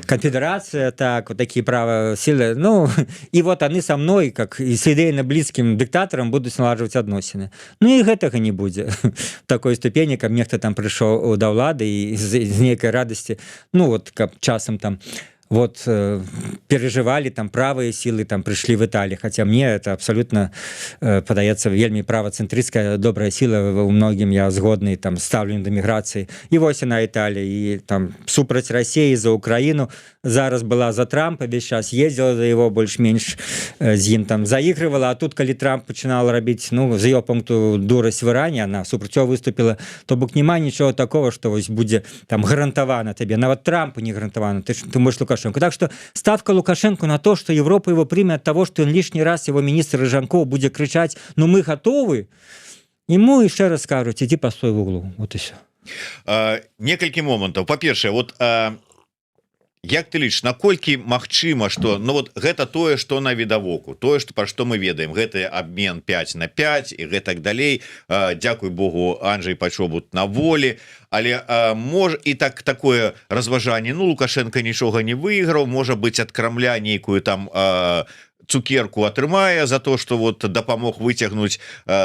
конфедерация, так, вот такие права силы, ну, и вот они со мной, как и с идейно близким диктатором, будут налаживать относины. Ну, и гэтага не будет. В такой ступени, как нехто там пришел до влады, и из некой радости, ну, вот, как часом там, вот переживали там правые силы, там пришли в Италию, хотя мне это абсолютно подается вельми правоцентристская добрая сила, у многим я згодный там ставлю до миграции, и вось на Италии, и там супраць России за Украину, зараз была за Трампа, весь час ездила за его, больш-менш з ім там заигрывала, а тут, калі Трамп починал рабіць, ну, з ее пункту дурость в Иране, она супраць его выступила, то бок нема ничего такого, что вось будзе там гарантавана тебе, нават Трампу не гарантавана, ты можешь Лукашенко. Так что ставка Лукашенко на то, что Европа его примет от того, что он лишний раз, его министр Рыжанков будет кричать, ну мы готовы, ему еще раз скажут, иди постой в углу. Вот и все. Некалькі момантаў. Па-першае, вот як ты лічыш, наколькі магчыма, што ну вот гэта тое, што на відавоку, тое, што пра што мы ведаем, гэта абмен 5 на 5 і гэтак далей. Дзякуй Богу, Анджэй Пачобут на волі, але можа і так такое разважанне, ну Лукашенко нічога не выйграў, можа быць ад Крамля нейкую там цукерку атрымае за то, што вот дапамог выцягнуць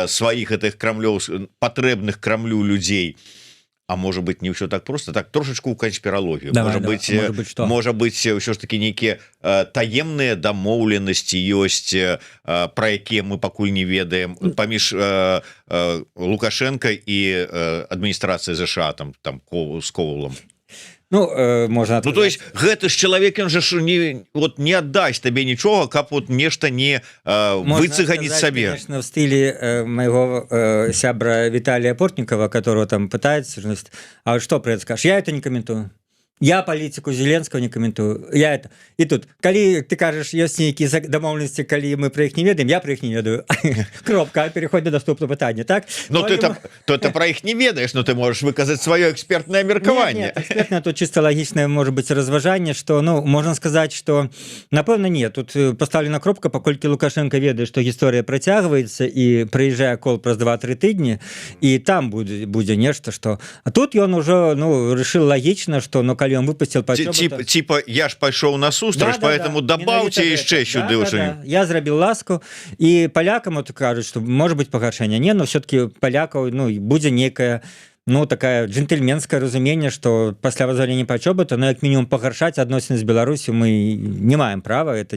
сваіх гэтых крамлёў, патрэбных Крамлю людзей. А может быть не ўсё так просто, так трошечку у канспіралогію, можа быць ўсё ж таки нейкія таемныя дамоўленасці ёсць, пра якія мы пакуль не ведаем паміж Лукашенко і адміністрацыяй ЗША там з Коулам. Ну, можно ну, то есть гэты ж чалавек, ён же не, вот, не аддасць табе нічога, каб вот нешта не выцыганіць сабе. Конечно, в стиле моего сябра Виталия Портникова, которого там пытается, а вот что про это скажешь? Я это не комментую. Я политику Зеленского не комментую. Я это. И тут, калі ты кажаш, ёсць нейкія дамоўленасці, калі мы про іх не ведаем, я про іх не ведаю. Кропка, переходь до наступного пытання, так? Ну, ты про іх не ведаеш, но ты можешь выказаць сваё экспертное меркаванне. Нет, экспертное, тут чисто логичное, может быть, разважанне, что, ну, можно сказать, что, напэўна, нет. Тут поставлена кропка, паколькі Лукашенко ведае, што гісторыя працягваецца і прыязджае кол праз 2-3 тыдні, і там будзе нешта, што... А тут ён ужо, ну, решил логично, что, ну, калі он выпустил типа я ж пайшоў на сустрач, поэтому добавьте яшчэ сюды ўжо. Я зрабіў ласку, і палякам вот кажуць, что может быть пагаршэнне. Не, но все-таки палякаў, ну, будзе некая, ну, такая джентльменское разуменне, что пасля вызвалення Пачобута, ну, як мінімум пагаршаць адносіны з Беларусю мы не маем права, это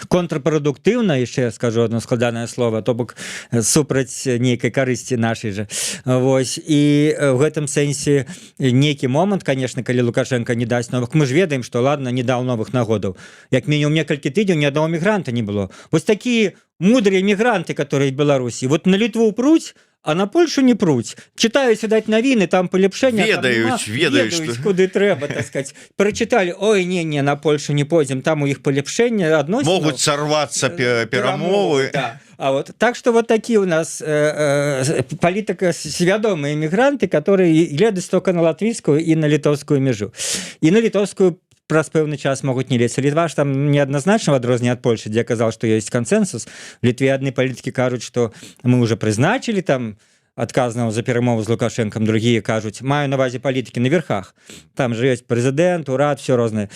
контрпрадуктыўна, яшчэ скажу одно складанае слово, то бок супраць нейкай карысці нашай же. Вось, і в гэтым сэнсе нейкі момант, конечно, калі Лукашенко не дасць новых, мы ж ведаем, что ладно, не даў новых нагодаў, як мінімум некалькі тыдняў ні аднаго мігранта не было. Вось такія мудрые мігранты, которые в Беларусі, вот на Літву пруць, а на Польшу не пруць. Читаюць, відаць, навіны, там палепшэння. Ведаюць, куды трэба, так сказать. Прочитали, ой, не, на Польшу не пойдем, там у іх палепшэнне адносінаў. Могуць сорваться перамовы. Да. А вот, так что вот такие у нас политика свядомые мигранты, которые глядят только на латвийскую и на литовскую межу. И на литовскую праз пэўны час могуць не лезть. Літва ж там неадназначна в адрозненне ад Польши, дзе казаў, што ёсць кансенсус. В Літве адны палітыкі кажуць, што мы уже прызначылі там адказнага за перамову з Лукашенком, другие кажуць, маю на увазе палітыкі на верхах. Там же ёсць прэзідэнт, урад, все розныя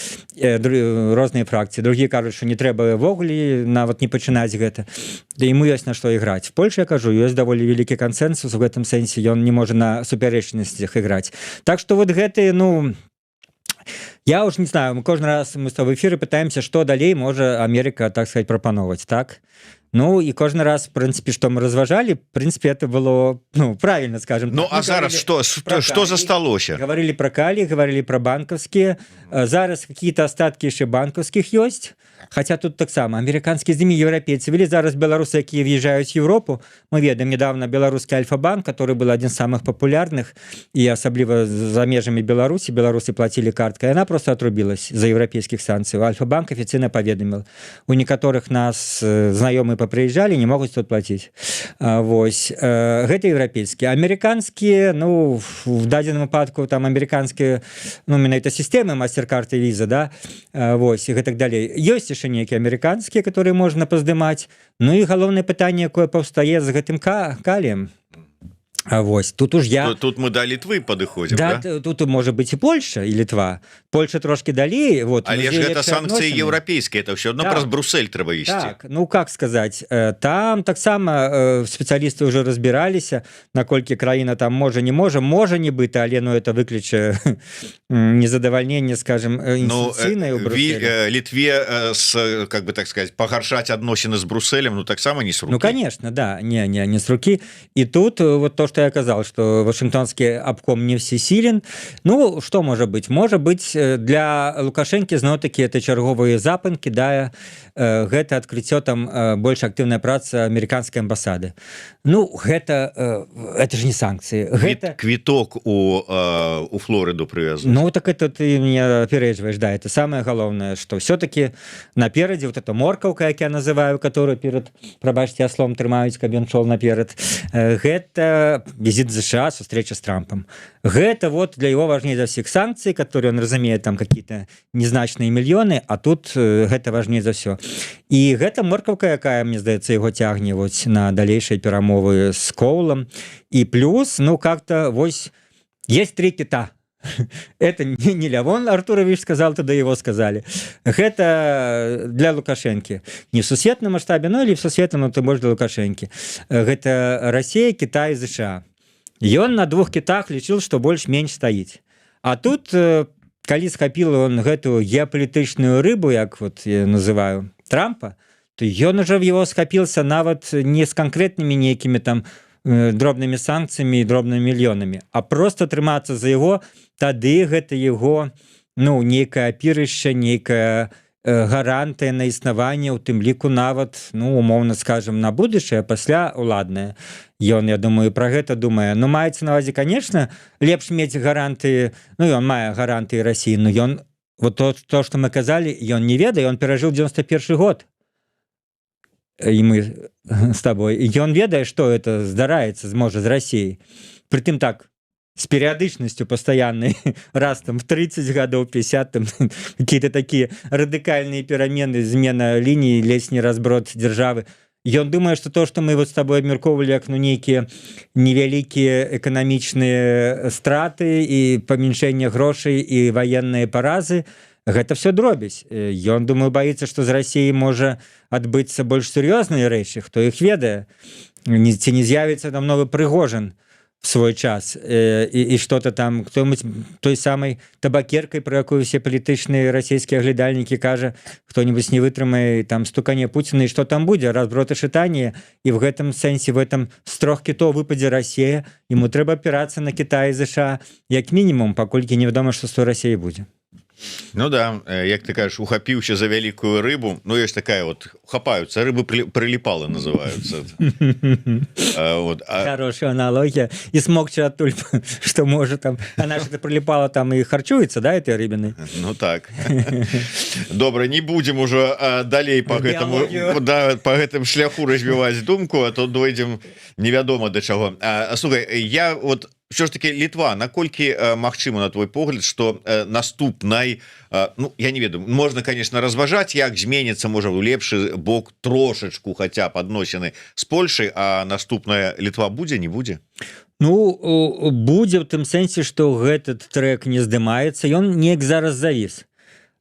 фракцыі. Другие кажуць, што не трэба ввогуле нават не пачынаць гэта. Да ему ёсць на што іграць. В Польше, я кажу, ёсць даволі вялікі кансенсус, у гэтым сэнсе ён не можа на супярэчнасцях іграць. Так што вот гэтыя, ну, Я уж не знаю, мы кожны раз мы с тобой в эфиры пытаемся, что далей можа Америка, так сказать, прапановаць, так? Ну и кожны раз, в принципе, что мы разважали, в принципе, это было, ну, правильно, скажем. Ну, а зараз что засталося? Говорили про калий, говорили про банковские. Зараз какие-то остатки еще банковских есть. Хотя тут так само. Американские земли, европейцы. Или зараз белорусы, которые въезжают в Европу. Мы ведаем недавно белорусский Альфа-банк, который был один из самых популярных. И особливо за межами Беларуси. Белорусы платили карткой. И она просто отрубилась за европейских санкций. Альфа-банк официально поведомил. У некоторых нас знакомые поприезжали, не могут тут платить. Вось. Гэта европейские. Американские, ну, в дадзеным выпадку там американские, ну, именно это системы MasterCard и Visa, да, вось, и так далее. Есть еще некие американские, которые можно поздымать. Ну и галоўнае пытанне, якое паўстае з гэтым калием. Вось, тут уж я... Тут мы до Литвы подыходим, да? Тут может быть и Польша, и Литва. Польша трошки далей. Вот, але же это санкции европейские, это все равно так. Праз Брюссель треба ісці. Так, ну как сказать, там таксама специалисты уже разбирались, наколькі краіна там можа не нібыта, але ну это выключа незадавальненне, скажем, институцыйнай у Брюсселя. Литве, как бы так сказать, пагаршаць адносіны з Брюсселем, ну таксама не с руки. Ну конечно, да, не с руки. И тут вот то, что я сказал, что Вашингтонский обком не всесилен. Ну, что может быть? Может быть, для Лукашенко, зноў-таки, это чарговые запынки, да, гэта адкрыццё там больш актыўная праца американской амбасады. Ну, это же не санкции. Квиток у Флориду привезли. Ну, так это ты меня опереживаешь, да, это самое главное, что все-таки напереди вот эта морковка, как я называю, которую перед, пробачьте, ослом трымаюць, каб ён шел наперед, гэта визит в США, встреча с Трампом. Это вот для его важнее за всех санкций, которые он разумеет, там какие-то незначные миллионы, а тут это важнее за все. И гэта морковка, якая, мне здаецца, его цягне вот на далейшие перамовы с Коулом. И плюс, ну, как-то, вось, есть 3 кита. Это не Лявон Артурович сказал, тогда его сказали. Это для Лукашенко. Не в сусветным масштабе, но или в сусветным, но ты можешь для Лукашенко. Это Россия, Китай и США. И он на 2 китах лічыў, што больш-менш стаіць. А тут, калі схапіл он гэтую геапалітычную рыбу, як вот я называю, Трампа, то ён уже в его схапился нават не с конкретными некими там дробными санкциями и дробными миллионами, а просто трымацца за его, тады гэта его, ну, некое апірышча, некая гарантыя на існаванне, у тым ліку нават, ну, умоўна скажем, на будучае, пасля уладнае. Ён, я думаю, про гэта думае. Ну, маецца на увазе, конечно, лепш мець гарантыі, ну, ён мае гарантыі России, но ён, вот то, что мы казали, ён не ведае, он перажыў 91 год. И мы с тобой. И он ведает, что это здараецца, зможа з Россией. Притым так, с периодичностью постоянной, раз там в 30 годов, 50, там, какие-то такие радикальные перемены, змена линии, лесний разброд державы. И он думает, что то, что мы вот с тобой абмяркоўвалі, як ну нейкія невялікія эканамічныя страты и памяншэнне грошай и военные паразы, гэта все дробязь. Ён, думаю, боится, что з Россией можа адбыцца больш сур'ёзныя рэчы, хто іх ведае, ці не з'явіцца там новы Прыгожин в свой час и что-то там, кто-нибудь той самой табакеркой, про якую все палітычныя расійскія глядальнікі кажа, кто-нибудь не вытрымае там стуканне Путина, и что там будзе, разброд и шытанне, и в гэтым сэнсе, в этом з 3 кітоў выпадзе Россия, ему трэба опираться на Китай и США, як мінімум, паколькі невядома, што з той Россией будзе. Ну да, як ты кажешь, ухапіўся за вялікую рыбу, ну есть такая вот, хапаются, рыбы прилипалы называются. Вот. Хорошая аналогия. И смокча от тульп, что может там, она же прилипала там и харчуется, да, этой рыбиной? Ну так. Добра, не будем уже далей по гэтым шляху развіваць думку, а то дойдем невядома до чаго. Слухай, я вот все ж таки Литва, наколькі магчыма, на твой погляд, что наступнай, ну я не ведаю, можно, конечно, разважаць, як зменится, можа, у лепшы бок трошечку хотя б адносіны з Польшай, а наступная Литва будзе, не будзе? Ну, будзе в тым сэнсе, что гэтыт трек не здымаецца, ён неяк зараз завіс.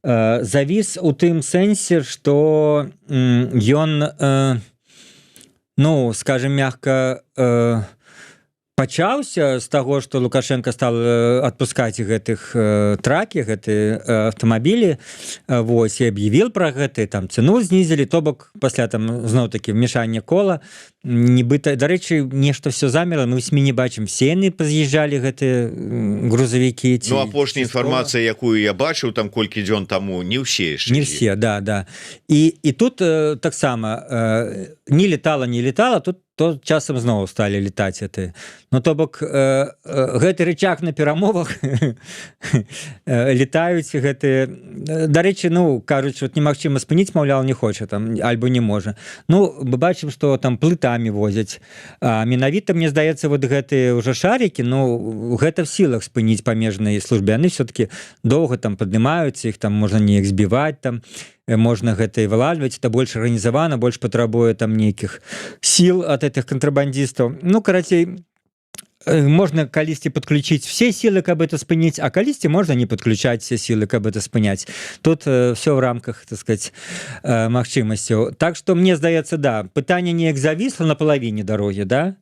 Завіс у тым сэнсе, что ён, ну, скажем мягко, пачаўся з таго, што Лукашенко стал адпускаць гэтых тракі, гэтыя аўтамабілі, вось, і аб'явіл пра гэта, там цэну знізілі, то бок пасля там зноў-такі вмешання кола, нібыта, дарэчы, нешта все замерла, мы ў СМІ не бачым, все яны паз'язджалі гэтыя грузавікі. Ну, апошняя інфармацыя, якую я бачыў, там колькі дзён таму, не ўсе яшчэ. Не все, да. І тут таксама не летала, тут то часам зноў сталі летаць это. Ну, то бок, гэты рычаг на перамовах летаюць гэтыя... Дарэчы, ну, кажуць, што немагчыма спыніць, маўляў, не хоча там, альбо не можа. Ну, мы бачым, што там плытамі возяць. Менавіта, мне здаецца, вот гэтыя ўжо шарікі, ну, гэта в сілах спыніць памежнай службе. Яны все-таки доўга там паднімаюцца, іх там можна неяк збіваць, там, можна гэта і вылавліваць, это больш арганізавана, больш патрабуе там нейкіх сіл ад этих контрабандистов. Ну, карацей, можно калісьці подключить все силы, каб это спыніць, а калісьці можно не подключать все силы, каб это спыняць. Тут все в рамках, так сказать, магчымасцяў. Так что мне здаецца, да, пытанне неяк завісла на палавіне дарогі, да?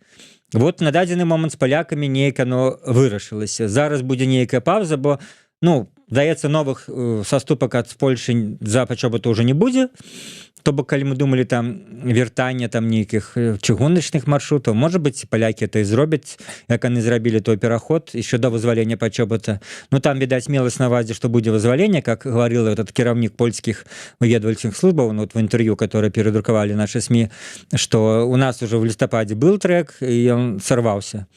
Вот на дадзены момант з палякамі неяк оно вырашылася. Зараз будзе нейкая паўза, бо, ну, здаецца, новых саступак ад Польшы за пачобыту ўжо не будзе. То бок, калі мы думалі там вяртанне там нейкіх чыгуначных маршрутаў, можа быць, палякі это і зробяць, як яны зрабілі той пераход яшчэ да вызвалення пачобыта. Ну, там, відаць, мелась на увазе, што будзе вызваленне, как гаварыла этот кіраўнік польскіх выведвальчых службаў, ну, вот в інтэрв'ю, которое перадрукавалі наши СМИ, што у нас уже в лістападзе был трек, і ён сорваўся,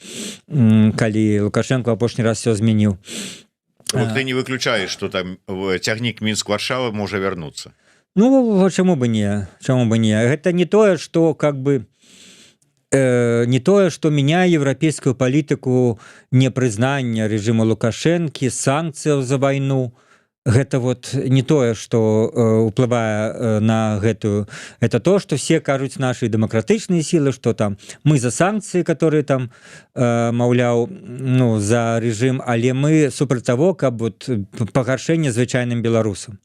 калі Лукашенко апошні раз все змяніў. Вот ты не выключаешь, что там цягнік Мінск-Варшава можа вярнуцца. Ну, чаму бы не? Гэта не тое, што как бы не тое, што мяняе еўрапейскую палітыку непрызнання рэжыму Лукашэнкі, санкцыяў за вайну. Гэта вот не тое, што уплывае на гэтую. Это то, што все кажуць наши дэмакратычныя сілы, што там мы за санкцыі, которые там, маўляў, ну, за рэжым, але мы супраць таго, каб вот пагаршэнне звычайным беларусам.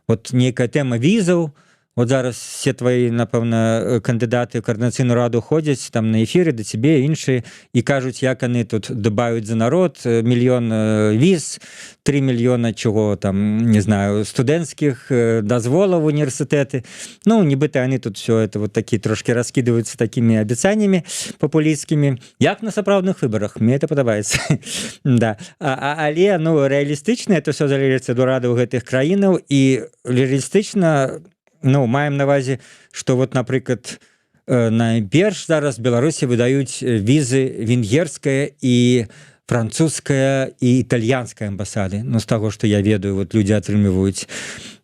Вот нейкая тэма візаў, вот зараз все твои, напэўна, кандыдаты ў координацыйную раду ходзяць там на эфіры да цябе, іншыя, і кажуць, як яны тут дабаюць за народ, 1 мільён віз, 3 мільёна чего там, не знаю, студэнцкіх дазволаў універсітэты. Ну, нібыта яны тут все это вот такі трошки раскидываются такими абяцаннямі популісцкімі. Як на сапраўдных выбарах, мне это падабаецца. Да. Але, ну, рэалістычна это все залежыць ад урадаў гэтых краінаў, і рэалістычна, ну, маем на увазе, што вот, напрыклад, найперш зараз Беларусі выдаюць візы венгерская і французская і італьянская амбасады. Ну, з таго, што я ведаю, вот людзі атрымліваюць.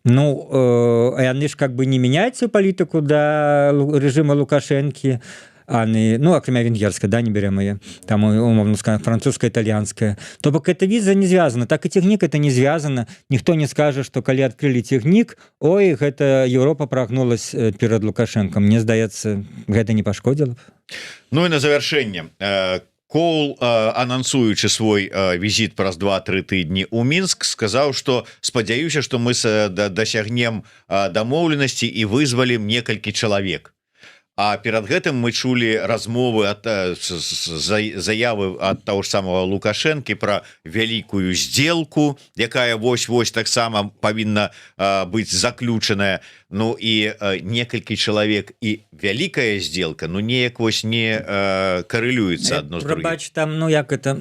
Ну, яны ж как бы не мяняюць палітыку да рэжыма Лукашэнкі, ну, акрамя венгерская, да, не берем ее, там, умовно сказать, французская, итальянская, то бок эта виза не связана, так и техник это не связано, никто не скажет, что коли открыли техник, ой, это Европа прогнулась перед Лукашенко, мне здаецца, гэта не пашкодзіла. Ну и на завершэнне, Коул, анансуючы свой візіт праз 2-3 тыдні ў Мінск, сказаў, што спадзяюся, што мы дасягнем дамоўленасці і вызвалім некалькі чалавек. А перад гэтым мы чулі размовы заявы ад таго ж самого Лукашэнкі пра вялікую сделку, якая вось-вось таксама павінна быць заключаная. Ну і некалькі чалавек і вялікая сделка, ну неяк вось не карэлюецца адно з другім. Прабач, там, ну як это,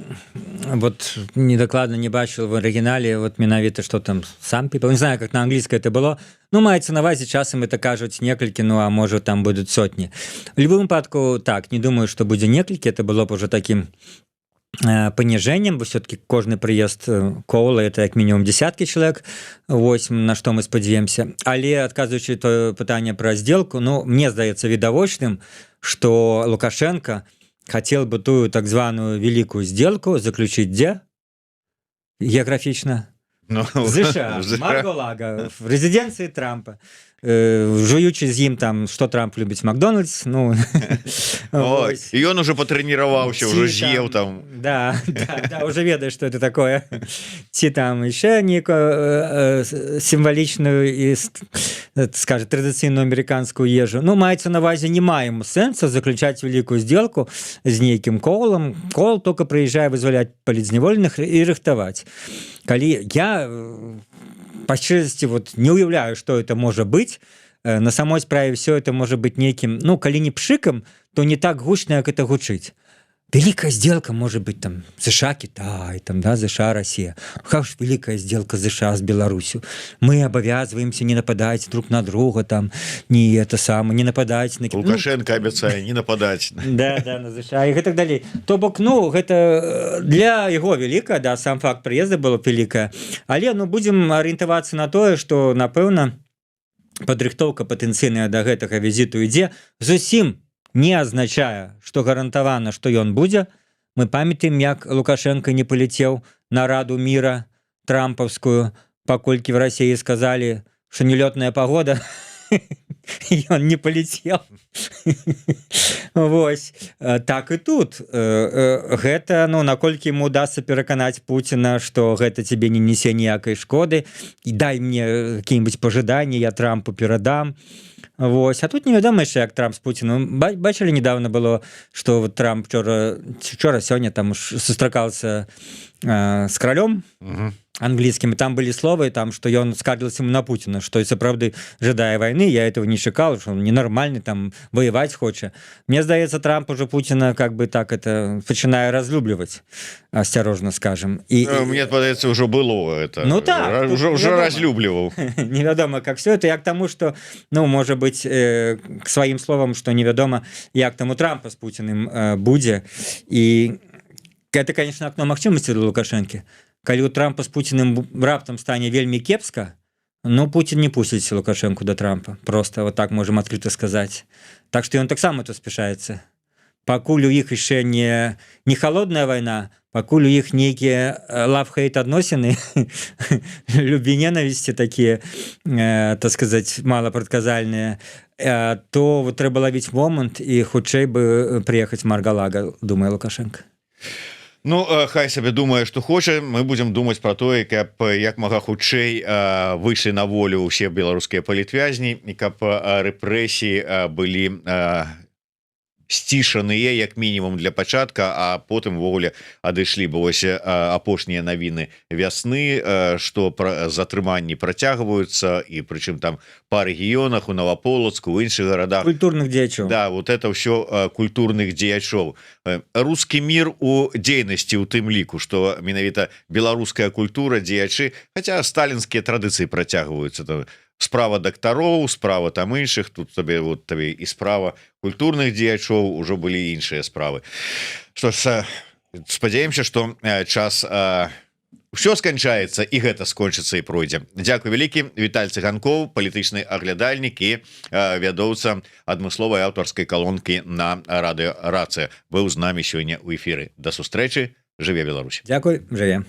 вот недакладна не бачыў в арыгінале, вот менавіта што там some people, не знаю, как на англійскай это было. Ну, маецца на увазе, часам это кажуць некалькі, ну, а можа там будуць сотні. В любым выпадку, так, не думаю, што будзе некалькі, это было б уже таким паніжэннем, бо все-таки кожны прыезд Коула это як мінімум десяткі чалавек, вось на што мы спадзяемся. Але адказваючы тое пытанне пра сделку, ну, мне здаецца відавочным, што Лукашенко хотел бы тую так званую великую сделку заключить где? Географічна? США, Марго-Лаго, в резиденции Трампа. жуючы з ім там что Трамп любіць Макдональдс, ну і ён уже патрэніраваўся, уже з'еў там. Да, уже ведаеш, что это такое. Ці там яшчэ некую сімвалічную і, скажем, традыцыйную амерыканскую ежу. Ну, маецца на ўвазе, не маем сэнсу заключаць вялікую сделку з нейкім Колам. Кол только прыязджае вызваляць палітзняволеных і рыхтаваць. Калі я по шчырасці вот не уяўляю, что это можа быць, на самой справе все это можа быць нейкім, ну, калі не пшыкам, то не так гучна, як это гучыць. Великая сделка может быть там США, Китай, там, да, США, Россия. Как же великая сделка США с Беларусью? Мы обовязываемся не нападать друг на друга, там, не это самое, не нападать на... Лукашенко обещает не нападать. Да, на США и так далее. То бок, ну, это для его великая, да, сам факт приезда было великая. Але, ну, будем ориентоваться на то, что, напэўна, падрыхтоўка патэнцыйная да гэтага візіту ідзе зусім не азначае, што гарантавана, што ён будзе. Мы памятаем, як Лукашенко не палетеў на Раду мира трампаўскую, паколькі в России сказали, что нелётная погода, ён не палетел. Вось. Так і тут. Гэта, ну, наколькі ему удастся пераканаць Путина, что гэта тебе не несе ніякай шкоды, і дай мне какие-нибудь пожаданні, я Трампу перадам. Вось. А тут невядома яшчэ, як Трамп з Путиным. Бачылі недавно было, что вот Трамп вчора сёння там сустракаўся с королем английским, и там были слова, там, что он скаржился ему на Путина, что и сапраўды жадае войны, я этого не чакал, что он ненормальный, там, воевать хочет. Мне здаецца, Трамп уже Путина как бы так это пачинае разлюбліваць, осторожно скажем. Мне падаецца, уже было это. Ну так. Уже разлюбліваў. Невядома, как все это, як тому, что, ну, может быть, к своим словам, что невядома, як там у Трампа с Путиным будзе. И это, конечно, окно магчымасці для Лукашэнкі. Калі у Трампа з Путиным раптам стане вельмі кепска, ну, Путин не пусціць Лукашенку до Трампа. Просто вот так можем открыто сказать. Так что он таксама тут спешается. Пакуль у іх яшчэ не холодная война, пакуль у іх нейкія love-hate адносіны, любі-ненавісці такія, так сказать, малапрадказальныя, то вот трэба ловіць момант і хутчэй бы приехаць Марга-Лага, думае Лукашенко. Ну, хай сабе думае, што хоча. Мы будзем думаць пра тое, каб як мага хутчэй выйшлі на волю ўсе беларускія палітвязні, і каб рэпрэсіі былі сцішаныя як мінімум для пачатка, а потым ввогуле адышлі. Бо вось апошнія навіны вясны, што затрыманні працягваюцца, і прычым там па рэгіёнах, у Новополоцку, у іншых гарадах. Культурных дзеячоў. Да, вот это ўсё культурных дзеячоў. Рускі мір у дзейнасці, у тым ліку, што менавіта беларуская культура, дзеячы, хаця сталінскія традыцыі працягваюцца, там справа дактароў, справа там іншых, тут табе вот табе і справа культурных дзеячоў, ужо былі іншыя справы. Што ж, спадзяемся, што час ўсё сканчаецца, і гэта скончыцца і пройдзе. Дзякуй вялікі. Віталь Цыганкоў, палітычны аглядальнік і вядоўца адмысловай аўтарскай калонкі на радыё Рацыя, быў з намі сёння ў эфіры. Да сустрэчы. Жыве Беларусь. Дзякуй, жыве.